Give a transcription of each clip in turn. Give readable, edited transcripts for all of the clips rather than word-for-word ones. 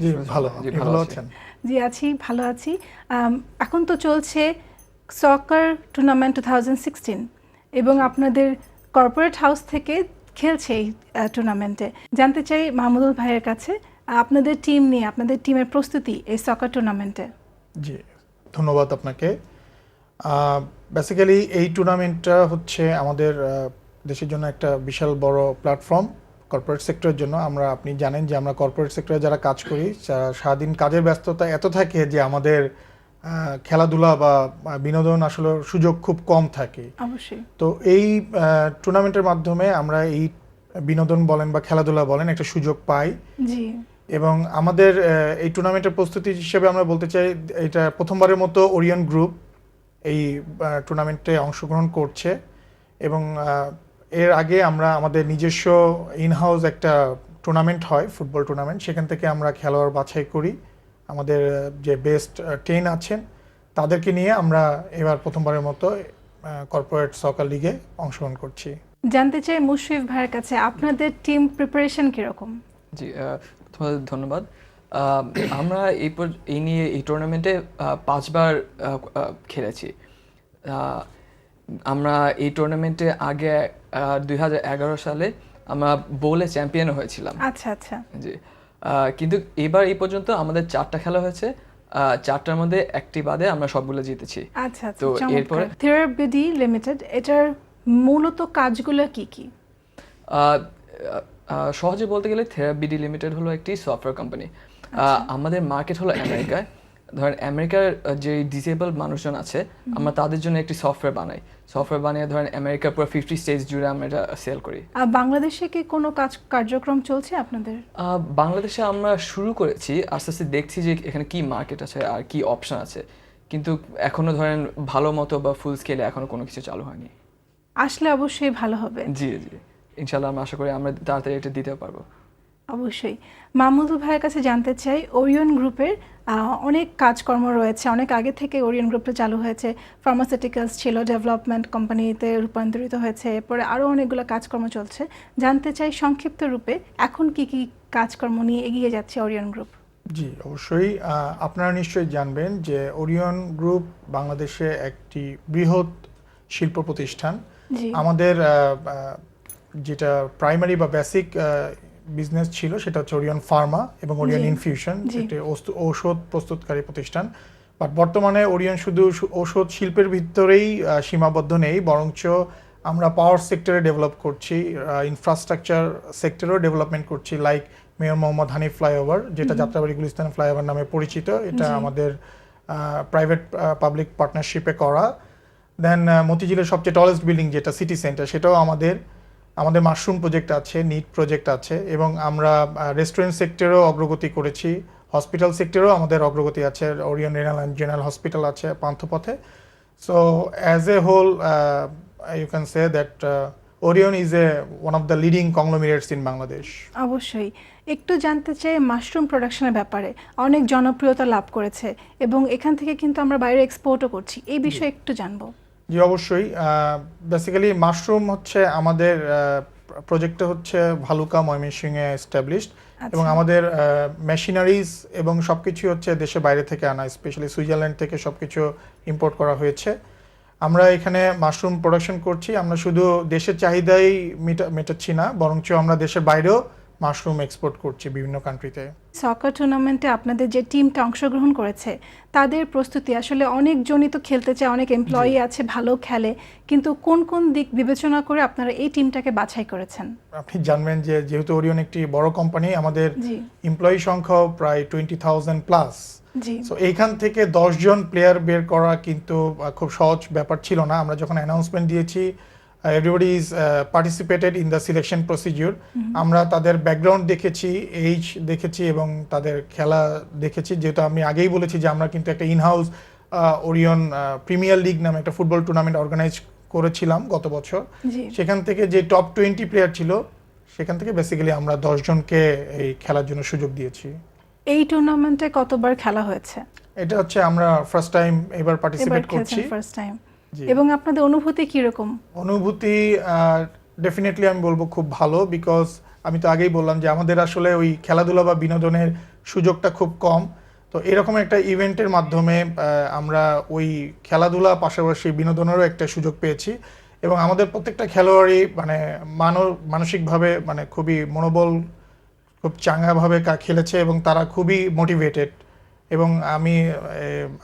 জি ভালো, জি আপনি ভালো ভালো আছি। আছেন? জি আছি, ভালো আছি। এখন তো চলছে সকার টুর্নামেন্ট 2016 এবং আপনাদের কর্পোরেট হাউস থেকে খেলছে এই টুর্নামেন্টে। জানতে চাই মাহমুদুল ভাইয়ের কাছে আপনাদের টিম নিয়ে, আপনাদের টিমের প্রস্তুতি এই সকার টুর্নামেন্টে। জি ধন্যবাদ আপনাকে। বেসিক্যালি এই টুর্নামেন্টটা হচ্ছে আমাদের দেশের জন্য একটা বিশাল বড় প্ল্যাটফর্ম কর্পোরেট সেক্টরের জন্য। আপনি জানেন যে আমরা কর্পোরেট সেক্টরে যারা কাজ করি, সারাদিন কাজের ব্যস্ততা এত থাকে যে আমাদের খেলাধুলা বা বিনোদন আসলে সুযোগ খুব কম থাকে। অবশ্যই। তো এই টুর্নামেন্টের মাধ্যমে আমরা এই বিনোদন বলেন বা খেলাধুলা বলেন একটা সুযোগ পাই। জি এবং আমাদের এই টুর্নামেন্টের প্রস্তুতি হিসেবে আমরা বলতে চাই, এটা প্রথমবারের মতো ওরিয়ন গ্রুপ এই টুর্নামেন্টে অংশগ্রহণ করছে। এবং এর আগে আমরা আমাদের নিজস্ব ইনহাউস একটা টুর্নামেন্ট হয়, ফুটবল টুর্নামেন্ট, সেখান থেকে আমরা খেলোয়াড় বাছাই করি। আমাদের যে বেস্ট 10 আছেন তাদেরকে নিয়ে আমরা এবার প্রথমবারের মতো কর্পোরেট সকার লিগে অংশগ্রহণ করছি। জানতে চাই মুশফিক ভাইয়ের কাছে আপনাদের টিম প্রিপারেশন কিরকম? জি তোমাদের ধন্যবাদ। আমরা এই নিয়ে এই টুর্নামেন্টে 5 বার খেলেছি। আমরা এই টুর্নামেন্টে আগে 2011 সালে আমরা বোলে চ্যাম্পিয়ন হয়েছিলাম। আচ্ছা আচ্ছা। জি কিন্তু এবার এই পর্যন্ত আমাদের 4টা খেলা হয়েছে, 4টার মধ্যে একটি বাদে আমরা সবগুলো জিতেছি। আচ্ছা আচ্ছা, তো চমৎকার। এরপরে থেরাপিডি লিমিটেড, এটার মূলত কাজগুলো কি কি? সহজে বলতে গেলে থেরাপিডি লিমিটেড হলো একটি সফটওয়্যার কোম্পানি। আমাদের মার্কেট হলো আমেরিকায়। ধরেন আমেরিকার যে ডিসেবল মানুষজন আছে, আমরা তাদের জন্য একটি সফটওয়্যার বানাই। সফটওয়্যার বানিয়ে ধরেন আমেরিকার পুরো 50 স্টেটস জুড়ে আমরা এটা সেল করি। বাংলাদেশে কি কোনো কার্যক্রম চলছে আপনাদের? বাংলাদেশে আমরা শুরু করেছি, আস্তে আস্তে দেখছি যে এখানে কি মার্কেট আছে আর কি অপশন আছে, কিন্তু এখনো ধরেন ভালো মতো বা ফুল স্কেলে এখনো কোনো কিছু চালু হয়নি। আসলে অবশ্যই ভালো হবে। জি জি, ইনশাল্লাহ আমরা আশা করি আমরা তাড়াতাড়ি এটা দিতে পারবো। অবশ্যই। মাহমুদুল ভাইয়ের কাছে জানতে চাই, ওরিয়ন গ্রুপের অনেক কাজকর্ম রয়েছে, অনেক আগে থেকে ওরিয়ন গ্রুপটা চালু হয়েছে। ফার্মাসিউটিক্যালস ছিল, ডেভেলপমেন্ট কোম্পানিতে রূপান্তরিত হয়েছে, এরপরে আরও অনেকগুলো কাজকর্ম চলছে। জানতে চাই সংক্ষিপ্ত রূপে এখন কি কি কাজকর্ম নিয়ে এগিয়ে যাচ্ছে ওরিয়ন গ্রুপ? জি অবশ্যই। আপনারা নিশ্চয়ই জানবেন যে ওরিয়ন গ্রুপ বাংলাদেশে একটি বৃহৎ শিল্প প্রতিষ্ঠান। আমাদের যেটা প্রাইমারি বা বেসিক বিজনেস ছিল সেটা হচ্ছে ওরিয়ন ফার্মা এবং ওরিয়ন ইনফিউশন, একটি ঔষধ প্রস্তুতকারী প্রতিষ্ঠান। বাট বর্তমানে ওরিয়ন শুধু ঔষধ শিল্পের ভিতরেই সীমাবদ্ধ নেই, বরঞ্চ আমরা পাওয়ার সেক্টরে ডেভেলপ করছি, ইনফ্রাস্ট্রাকচার সেক্টরেও ডেভেলপমেন্ট করছি, like mayor Mohammad Hanif flyover, যেটা যাত্রাবাড়ি গুলিস্তান ফ্লাইওভার নামে পরিচিত। এটা আমাদের প্রাইভেট পাবলিক পার্টনারশিপে করা। দেন মতিঝিলের সবচেয়ে টলেস্ট বিল্ডিং যেটা সিটি সেন্টার, সেটাও আমাদের মাশরুম প্রজেক্ট আছে, নিট প্রজেক্ট আছে। এবং আমরা রেস্টুরেন্ট সেক্টরেও অগ্রগতি করেছি, হসপিটাল সেক্টরেও আমাদের অগ্রগতি আছে, Orion renal and general hospital আছে পান্থপথে। So as a whole you can say that Orion is one of the leading conglomerates in Bangladesh. অবশ্যই। একটু জানতে চাই মাশরুম প্রোডাকশনের ব্যাপারে, অনেক জনপ্রিয়তা লাভ করেছে এবং এখান থেকে কিন্তু আমরা বাইরে এক্সপোর্টও করছি, এই বিষয়ে একটু জানবো। জি অবশ্যই। বেসিক্যালি মাশরুম হচ্ছে আমাদের প্রজেক্টটা হচ্ছে ভালুকা ময়মনসিংহে এস্টাবলিশড, এবং আমাদের মেশিনারিজ এবং সব কিছু হচ্ছে দেশের বাইরে থেকে আনা, স্পেশালি সুইজারল্যান্ড থেকে সব কিছু ইম্পোর্ট করা হয়েছে। আমরা এখানে মাশরুম প্রোডাকশন করছি। আমরা শুধু দেশের চাহিদাই মেটাচ্ছি না, বরঞ্চ আমরা দেশের বাইরেও মাশরুম এক্সপোর্ট করছি বিভিন্ন কান্ট্রিতে। সকার টুর্নামেন্টে আপনাদের যে টিমটা অংশগ্রহণ করেছে তাদের প্রস্তুতি, আসলে অনেকজনই তো খেলতে চায়, অনেক এমপ্লয়ি আছে ভালো খেলে, কিন্তু কোন কোন দিক বিবেচনা করে আপনারা এই টিমটাকে বাছাই করেছেন? আপনি জানবেন যে যেহেতু ওরিয়ন একটি বড় কোম্পানি, আমাদের এমপ্লয়ি সংখ্যাও প্রায় 20,000 প্লাস। সো এইখান থেকে 10 জন প্লেয়ার বের করা কিন্তু খুব সহজ ব্যাপার ছিল না। আমরা যখন অ্যানাউন্সমেন্ট দিয়েছি, everybody is participated in the selection procedure. আমরা তাদের ব্যাকগ্রাউন্ড দেখেছি, এইজ দেখেছি এবং তাদের খেলা দেখেছি। যেহেতু আমি আগেই বলেছি যে আমরা কিন্তু একটা ইনহাউস ওরিয়ন প্রিমিয়ার লিগ নামে একটা ফুটবল টুর্নামেন্ট অর্গানাইজ করেছিলাম গত বছর। সেখান থেকে যে টপ 20 প্লেয়ার ছিল, সেখান থেকে বেসিক্যালি আমরা 10 জনকে এই খেলার জন্য সুযোগ দিয়েছি। এই টুর্নামেন্টে কতবার খেলা হয়েছে? এটা হচ্ছে আমরা ফার্স্ট টাইম এবার পার্টিসিপেট করছি। First time. এবং আপনাদের অনুভূতি কি রকম? অনুভূতি ডেফিনেটলি আমি বলবো খুব ভালো, বিকজ আমি তো আগেই বললাম যে আমাদের আসলে ওই খেলাধুলা বা বিনোদনের সুযোগটা খুব কম। তো এরকম একটা ইভেন্টের মাধ্যমে আমরা ওই খেলাধুলা পাশাপাশি বিনোদনেরও একটা সুযোগ পেয়েছি এবং আমাদের প্রত্যেকটা খেলোয়াড়ই মানে মানসিকভাবে মানে খুবই মনোবল খুব চাঙ্গাভাবে খেলেছে এবং তারা খুবই মোটিভেটেড। এবং আমি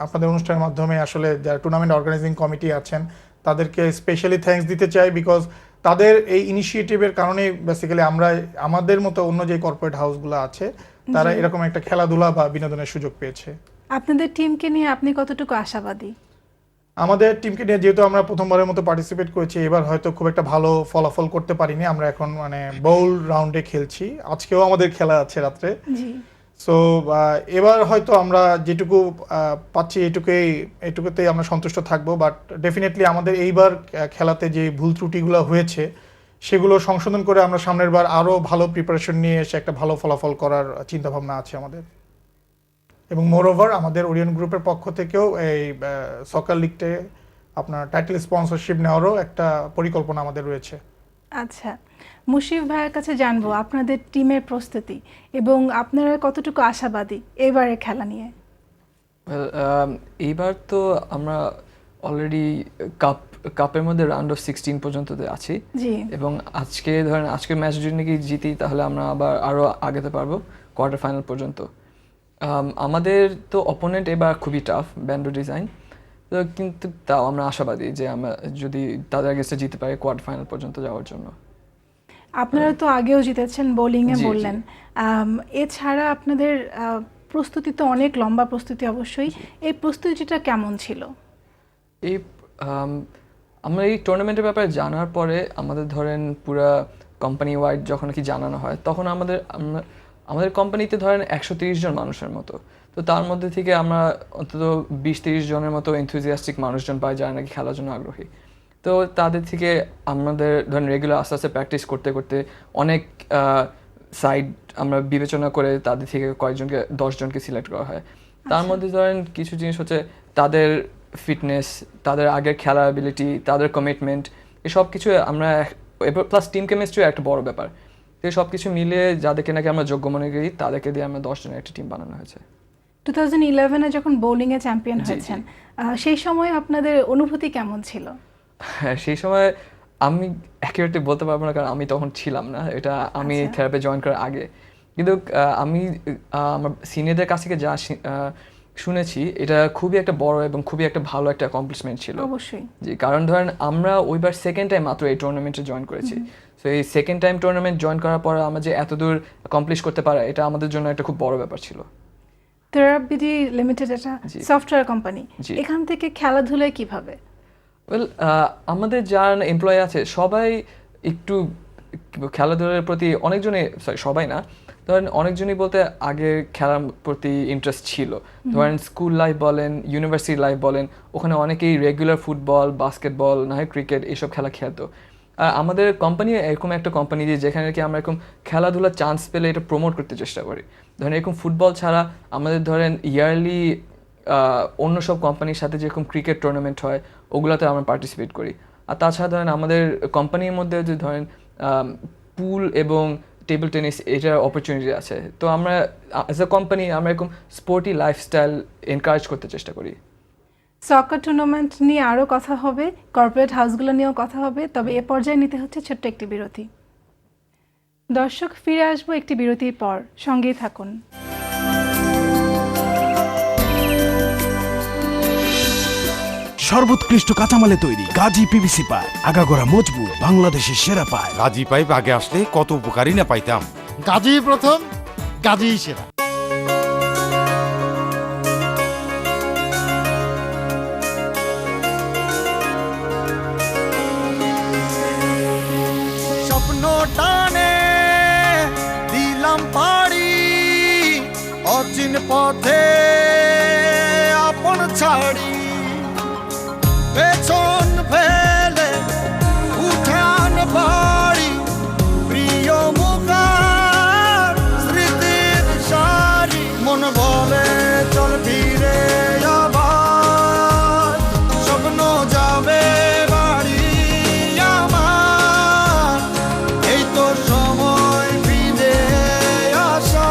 আপনাদের অনুষ্ঠানের মাধ্যমে আসলে যারা টুর্নামেন্ট অর্গানাইজিং কমিটি আছেন তাদেরকে স্পেশালি থ্যাঙ্কস দিতে চাই, বিকজ তাদের এই ইনিশিয়েটিভের কারণেই বেসিক্যালি আমরা আমাদের মতো অন্য যে কর্পোরেট হাউসগুলো আছে তারা এরকম একটা খেলাধুলা বা বিনোদনের সুযোগ পেয়েছে। আপনাদের টিমকে নিয়ে আপনি কতটুকু আশাবাদী? আমাদের টিমকে নিয়ে যেহেতু আমরা প্রথমবারের মতো পার্টিসিপেট করেছি, এবার হয়তো খুব একটা ভালো ফলাফল করতে পারিনি। আমরা এখন মানে বোল রাউন্ডে খেলছি, আজকেও আমাদের খেলা আছে রাত্রে। সো এবার হয়তো আমরা যেটুকু পাচ্ছি এটুকুতেই আমরা সন্তুষ্ট থাকবো। বাট ডেফিনেটলি আমাদের এইবার খেলাতে যে ভুল ত্রুটিগুলো হয়েছে সেগুলো সংশোধন করে আমরা সামনের বার আরও ভালো প্রিপারেশন নিয়ে এসে একটা ভালো ফলাফল করার চিন্তাভাবনা আছে আমাদের। এবং মোরওভার আমাদের ওরিয়ন গ্রুপের পক্ষ থেকেও এই সকার লিগটে আপনার টাইটেল স্পন্সরশিপ নেওয়ারও একটা পরিকল্পনা আমাদের রয়েছে। আচ্ছা, মুশিফ ভাইয়ের কাছে জানবো আপনাদের টিমের প্রস্তুতি এবং আপনারা কতটুকু আশাবাদী এবারের খেলা নিয়ে? এইবার তো আমরা অলরেডি কাপের মধ্যে রাউন্ড অফ 16 পর্যন্ত আছি এবং আজকের ম্যাচ যদি নাকি জিতি তাহলে আমরা আরও আগাতে পারবো কোয়ার্টার ফাইনাল পর্যন্ত। আমাদের তো অপোনেন্ট এবার খুবই টাফ, ব্যান্ডো ডিজাইন, তো কিন্তু তাও আমরা আশাবাদী যে আমরা যদি তাদের আগেস্টে জিতে পারি কোয়ার্টার ফাইনাল পর্যন্ত যাওয়ার জন্য। আপনারা তো আগেও জিতেছেন বোলিংয়ে বললেন, এছাড়া আপনাদের প্রস্তুতি তো অনেক লম্বা প্রস্তুতি অবশ্যই, এই প্রস্তুতিটা কেমন ছিল? আমরা এই টুর্নামেন্টের ব্যাপারে জানার পরে আমাদের ধরেন পুরা কোম্পানি ওয়াইড যখন কি জানানো হয় তখন আমাদের কোম্পানিতে ধরেন 130 জন মানুষের মতো, তো তার মধ্যে থেকে আমরা অন্তত 20-30 জনের মতো এনথুজিয়াস্টিক মানুষজন পাই যারা নাকি খেলার জন্য আগ্রহী। তো তাদের থেকে আমাদের ধরেন রেগুলার আস্তে আস্তে প্র্যাকটিস করতে করতে অনেক সাইড আমরা বিবেচনা করে তাদের থেকে কয়েকজনকে 10 জনকে সিলেক্ট করা হয়। তার মধ্যে ধরেন কিছু জিনিস হচ্ছে তাদের ফিটনেস, তাদের আগের খেলার অ্যাবিলিটি, তাদের কমিটমেন্ট, এসব কিছু আমরা প্লাস টিম কেমিস্ট্রি একটা বড় ব্যাপার। তো সব কিছু মিলিয়ে যাদেরকে নাকি আমরা যোগ্য মনে করি তাদেরকে দিয়ে আমরা 10 জনের একটা টিম বানানো হয়েছে। 2011-এ যখন বোলিংয়ে চ্যাম্পিয়ন হয়েছেন, সেই সময় আপনাদের অনুভূতি কেমন ছিল? হ্যাঁ, সেই সময় আমি অ্যাকিউরেটলি বলতে পারবো না, কারণ আমি তখন ছিলাম না, এটা আমি থেরাপি জয়েন করার আগে। কিন্তু আমি আমার সিনিয়রদের কাছ থেকে যা শুনেছি এটা খুবই একটা বড় এবং খুবই একটা ভালো একটা অ্যাকমপ্লিশমেন্ট ছিল। অবশ্যই জি, কারণ ধরেন আমরা ওইবার সেকেন্ড টাইম মাত্র এই টুর্নামেন্টে জয়েন করেছি। সো এই সেকেন্ড টাইম টুর্নামেন্ট জয়েন করার পর আমরা যে এতদূর অ্যাকমপ্লিশ করতে পারা, এটা আমাদের জন্য একটা খুব বড় ব্যাপার ছিল। থেরাপিডি লিমিটেড একটা সফটওয়্যার কোম্পানি, এখান থেকে খেলাধুলায় কিভাবে? ওয়েল, আমাদের যারা এমপ্লয়ি আছে সবাই একটু খেলাধুলার প্রতি সবাই না, ধরেন অনেকজনই বলতে আগে খেলার প্রতি ইন্টারেস্ট ছিল। ধরেন স্কুল লাইফ বলেন, ইউনিভার্সিটি লাইফ বলেন, ওখানে অনেকেই রেগুলার ফুটবল, বাস্কেটবল, না হয় ক্রিকেট, এইসব খেলা খেলতো। আর আমাদের কোম্পানি এরকম একটা কোম্পানি যেখানে কি আমরা এরকম খেলাধুলার চান্স পেলে এটা প্রমোট করতে চেষ্টা করি। ধরেন এরকম ফুটবল ছাড়া আমাদের ধরেন ইয়ারলি অন্য সব কোম্পানির সাথে যেরকম ক্রিকেট টুর্নামেন্ট হয় ওগুলোতে আমরা পার্টিসিপেট করি। আর তাছাড়া ধরেন আমাদের কোম্পানির মধ্যে যে ধরেন পুল এবং টেবিল টেনিস, এটার অপরচুনিটি আছে। তো আমরা অ্যাজ এ কোম্পানি আমরা এরকম স্পোর্টি লাইফস্টাইল এনকারেজ করতে চেষ্টা করি। সকার টুর্নামেন্ট নিয়ে আরও কথা হবে, কর্পোরেট হাউসগুলো নিয়েও কথা হবে, তবে এ পর্যায়ে নিতে হচ্ছে ছোট্ট একটি বিরতি। দর্শক, ফিরে আসবো একটি বিরতির পর, সঙ্গেই থাকুন। সর্বোৎকৃষ্ট কাঁচামালে তৈরি গাজী পিভিসি পাইপ, আগাগোড়া মজবুত, বাংলাদেশের সেরা পাইপ। গাজী পাইপ আগে আসলে কত উপকারী না পাইতাম। গাজী প্রথম, গাজী সেরা। স্বপ্ন টানে দিলাম পাড়ি, অচিন পথে আপন ছাড়ি, পেছন ফেলে উঠান বাড়ি, প্রিয় মুখার স্মৃতির সারি, মন বলে চল ফিরে আবার, স্বপ্ন যাবে বাড়ি আমার, এই তো সময় ফিরে আসা,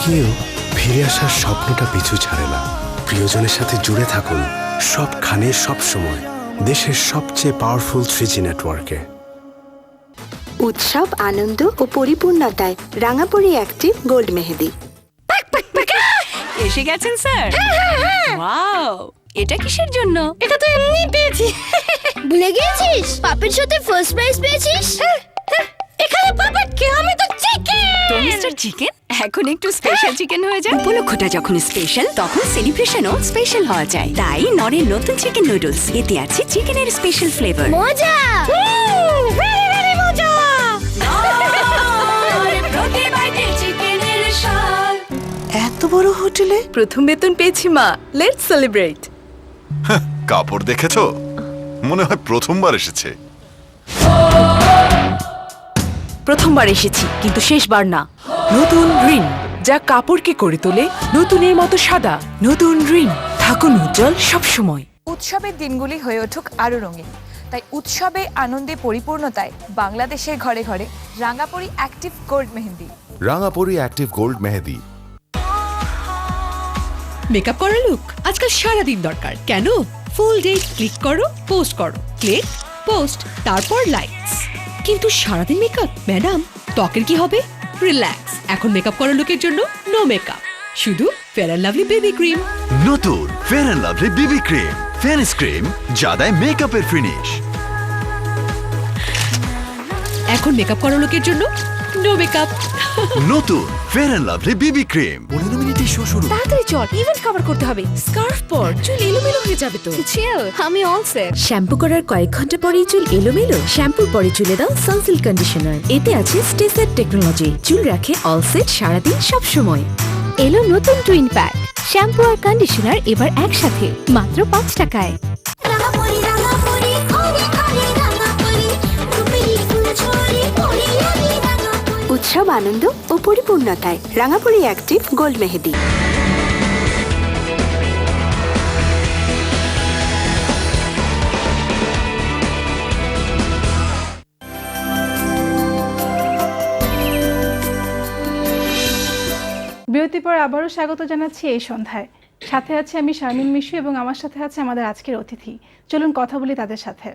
গিয়েও ফিরে আসার স্বপ্নটা পিছু ছাড়ে না। প্রিয়জনের সাথে জুড়ে থাকুন সবখানে সব সময় দেশের সবচেয়ে পাওয়ারফুল 3G নেটওয়ার্কে। উৎসব, আনন্দ ও পরিপূর্ণতায় রাঙাপড়ি অ্যাক্টিভ গোল্ড মেহেদি। এসে গেছেন স্যার? ওয়াও, এটা কিসের জন্য? এটা তো এমনি পেয়েছি। ভুলে গিয়েছিস পাপের সাথে ফার্স্ট প্রাইজ পেয়েছিস? এখানে পাপেট কে, আমি তো চিকেন। তো মিস্টার চিকেন এখন একটু স্পেশাল চিকেন হয়ে যায়। উপলক্ষটা যখন স্পেশাল তখন সেলিব্রেশনও স্পেশাল হওয়া যায়। তাই নরের নতুন চিকেন নুডলস, এতে আছে চিকেনের স্পেশাল ফ্লেভার। মজা, ভেরি ভেরি মজা। এত বড় হোটেলে প্রথম বেতন পেয়েছি মা, লেটস সেলিব্রেট। কাপড় দেখেছো? মনে হয় প্রথমবার এসেছে। প্রথমবার এসেছি কিন্তু শেষবার না। নতুন রিন, যা কাপড়কে করে তোলে নতুনের মতো সাদা। নতুন রিন, থাকুন উজ্জ্বল সবসময়। উৎসবের দিনগুলি হয়ে উঠুক আরো রঙিন, তাই উৎসবে আনন্দে পরিপূর্ণতায় বাংলাদেশের ঘরে ঘরে রাঙাপড়ি অ্যাক্টিভ গোল্ড মেহেদি। রাঙাপড়ি অ্যাক্টিভ গোল্ড মেহেদি। মেকআপ করার লুক আজকাল সারাদিন দরকার। কেন? ফুল ডে ক্লিক করো, পোস্ট করো, ক্লিক, পোস্ট, তারপর লাইকস। কিন্তু সারাদিন মেকআপ ম্যাডাম, ত্বকের কি হবে? রিল্যাক্স, এখন মেকআপ করার লুকের জন্য নো মেকআপ, শুধু fair and lovely baby cream. নতুন fair and lovely baby cream, fairness cream যা দেয় মেকআপের ফিনিশ। এখন মেকআপ করার লুকের জন্য নো মেকআপ। নতুন fair and lovely baby cream. 15 মিনিটে শো শুরু। তাড়াতাড়ি চল, ইভেন্ট কভার করতে হবে। স্কার্ফ পর, চুল এলোমেলো হয়ে যাবে তো। চিল, আমি অল সেট। শ্যাম্পু করার কয়েক ঘন্টা পরেই চুল এলোমেলো? শ্যাম্পুর পরে চুলে দাও সানসিল্ক কন্ডিশনার, এতে আছে স্টে সেট টেকনোলজি, চুল রাখে অল সেট সারাদিন সব সময়। এলো নতুন টুইন প্যাক, শ্যাম্পু আর কন্ডিশনার এবার একসাথে মাত্র 5 টাকায়। উৎসব, আনন্দ ও পরিপূর্ণতায় রাঙাপড়ি অ্যাক্টিভ গোল্ড মেহেদি। বিরতির পর আবারও স্বাগত জানাচ্ছি এই সন্ধ্যায়। সাথে আছে আমি শারমিন মিশু এবং আমার সাথে আছে আমাদের আজকের অতিথি। চলুন কথা বলি তাদের সাথে।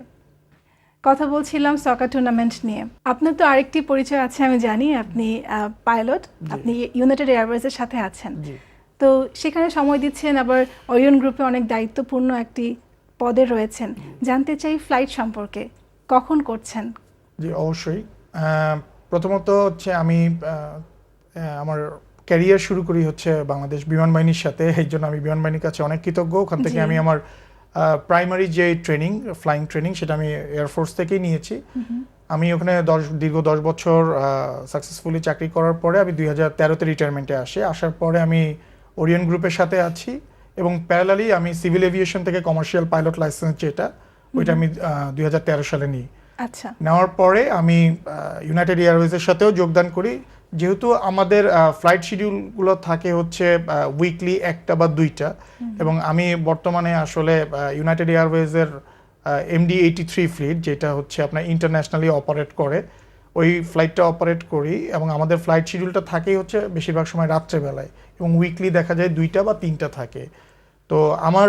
কথা বলছিলাম সকার টুর্নামেন্ট নিয়ে। আপনার তো আরেকটি পরিচয় আছে আমি জানি, আপনি পাইলট, আপনি ইউনাইটেড এয়ারওয়েজের সাথে আছেন। তো সেখানে সময় দিচ্ছেন, আবার ওরিয়ন গ্রুপে অনেক দায়িত্বপূর্ণ একটি পদে রয়েছেন। জানতে চাই ফ্লাইট সম্পর্কে, কখন করছেন? জি অবশ্যই। প্রথমত হচ্ছে আমি আমার ক্যারিয়ার শুরু করি হচ্ছে বাংলাদেশ বিমান বাহিনীর সাথে, এই জন্য আমি বিমান বাহিনীর কাছে অনেক কৃতজ্ঞ। ওখান থেকে আমি আমার প্রাইমারি যে ট্রেনিং, ফ্লাইং ট্রেনিং, সেটা আমি এয়ারফোর্স থেকেই নিয়েছি। আমি ওখানে দীর্ঘ 10 বছর সাকসেসফুলি চাকরি করার পরে আমি 2013-তে রিটায়ারমেন্টে আসি। আসার পরে আমি ওরিয়ন গ্রুপের সাথে আছি এবং প্যারালালি আমি সিভিল এভিয়েশন থেকে কমার্শিয়াল পাইলট লাইসেন্স যেটা, ওইটা আমি 2013 সালে নিই। আচ্ছা, নেওয়ার পরে আমি ইউনাইটেড এয়ারওয়েজের সাথেও যোগদান করি। যেহেতু আমাদের ফ্লাইট শিডিউলগুলো থাকে হচ্ছে উইকলি 1টা বা 2টা, এবং আমি বর্তমানে আসলে ইউনাইটেড এয়ারওয়েজের MD-83 ফ্লিট, যেটা হচ্ছে আপনার ইন্টারন্যাশনালি অপারেট করে, ওই ফ্লাইটটা অপারেট করি। এবং আমাদের ফ্লাইট শিডিউলটা থাকেই হচ্ছে বেশিরভাগ সময় রাত্রেবেলায়, এবং উইকলি দেখা যায় 2টা বা 3টা থাকে। তো আমার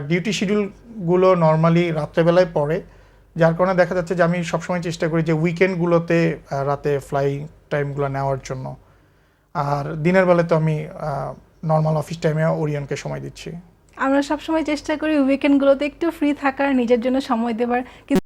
ডিউটি শিডিউলগুলো নর্মালি রাত্রেবেলায় পড়ে, যার কারণে দেখা যাচ্ছে যে আমি সবসময় চেষ্টা করি যে উইকেন্ডগুলোতে রাতে ফ্লাইং টাইমগুলো নেওয়ার জন্য। আর দিনের বেলায় তো আমি নর্মাল অফিস টাইমে ওরিয়নকে সময় দিচ্ছি। আমরা সবসময় চেষ্টা করি উইকেন্ডগুলোতে একটু ফ্রি থাকার, নিজের জন্য সময় দেবার।